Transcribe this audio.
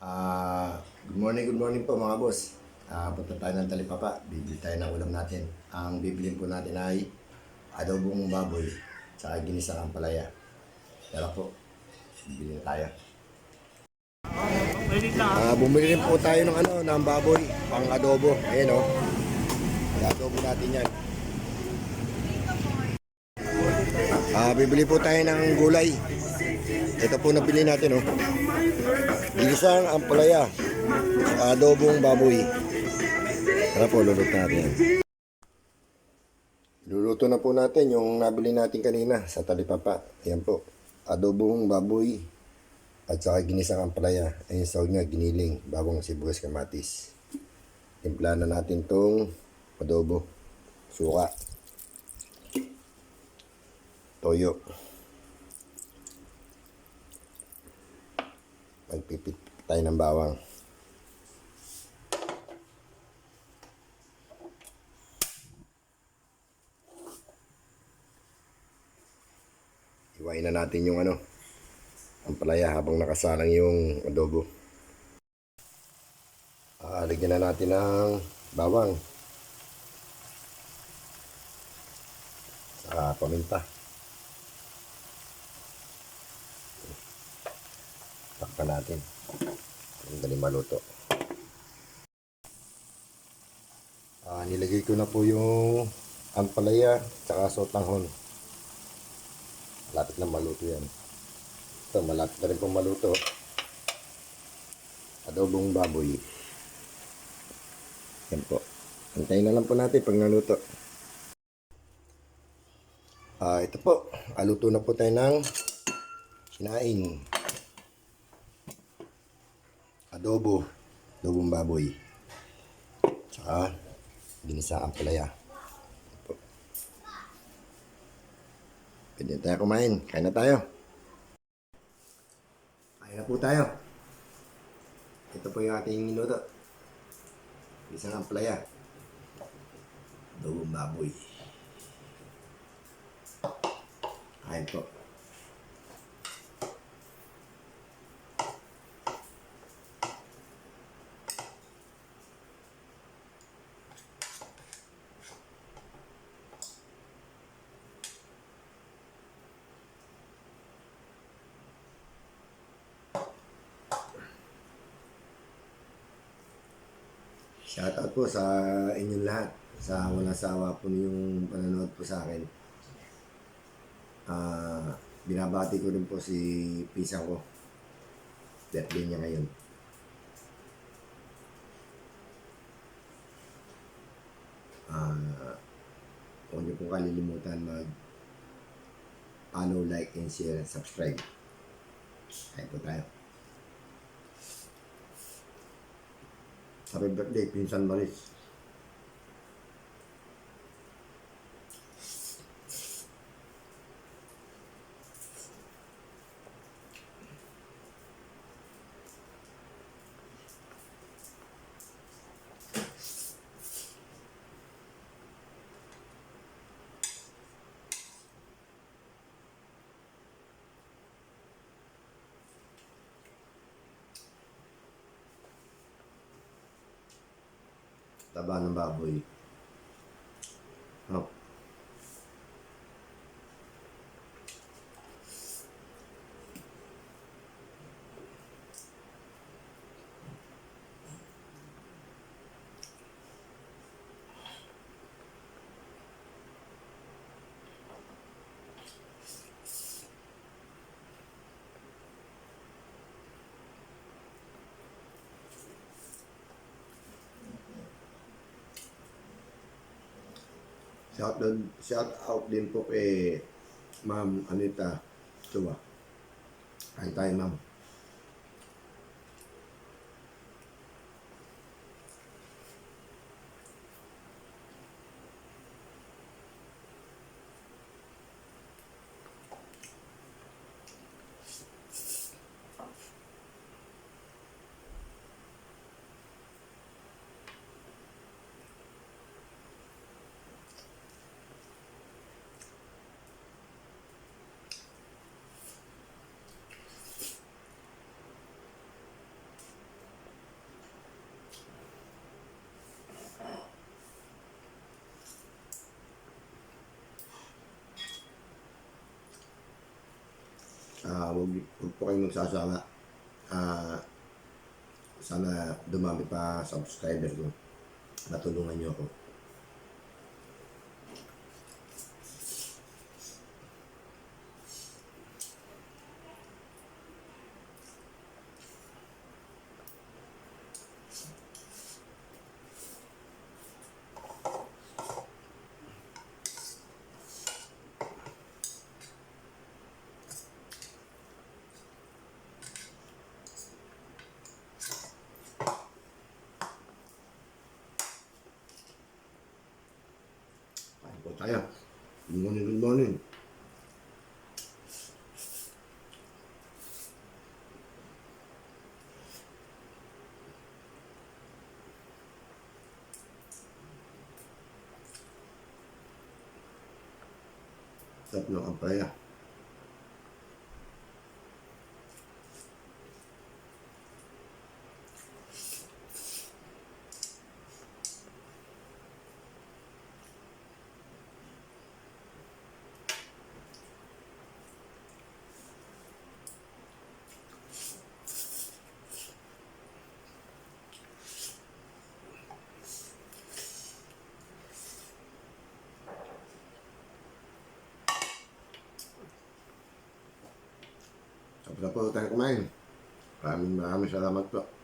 Good morning po mga boss. Punta tayo ng Talipapa. Bibili tayo ng ulam natin. Ang bibilin po natin ay adobong baboy tsaka ginisang ampalaya. Tara po, bibili na tayo. Bumili rin po tayo ng baboy, pang adobo. Ayan o. Adobo natin yan. Bibili po tayo ng gulay. Ito po nabili natin o. Ginisang ampalaya. Adobong baboy. Tara po, luluto natin. Luluto na po natin yung nabili natin kanina sa Talipapa. Ayan po. Adobong baboy at saka ginisang ampalaya. Ayun sa niya, giniling, bawang sibuyas, kamatis. Timpla na natin tong adobo. Suka. Toyo. Magpipit tayo ng bawang. Iwain na natin yung ampalaya habang nakasalang yung adobo. Lagyan na natin ng bawang. Saka paminta. Takpan natin. Dali maluto. Nilagay ko na po yung ampalaya saka sotanghon. Malapit na maluto yan. Ito, malapit na rin pong maluto. Adobong baboy. Yan po. Antayin na lang po natin pag naluto. Ito po. Aluto na po tayo ng sinaing. Adobong baboy. Tsaka ginisa ampalaya. Pwede tayo kumain. Kain na tayo. Kain na po tayo. Ito po yung ating minuto. Isang ampalaya. Adobong baboy. Kain po. Shoutout po sa inyong lahat. Sa walang sawa po yung panonood po sa akin. Binabati ko rin po si Pisang ko. Birthday niya ngayon. Huwag niyo po kalilimutan follow, like, and share, and subscribe. Kain po tayo. Happy birthday, Pinsan Maris. Taba ng baboy. Oh. Shout out din po kay Ma'am Anita Chua. Kain tayo, ma'am. Huwag po kayong magsasawa. Ah, sana dumami pa subscriber ko. Natulungan niyo ako. Kain po tayo. Good morning, good morning. Sarap ng ampalaya. Tapos na po tayo kumain. Maraming salamat po.